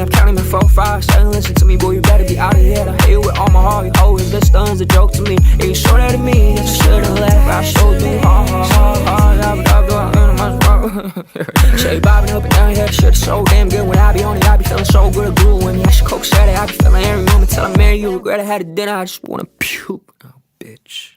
I'm counting my 4, 5, 7. Listen to me, boy, you better be out of here. I hate you with all my heart. You always this stun's a joke to me. And you showed that to me. You should've left. I showed you hard. Say bobbing up and down here, shit's so damn good. When I be on it, I be feeling so good. Glue when I should coke steady. I be feeling every moment till I marry you. Regret I had a dinner. I just wanna puke. Oh, bitch.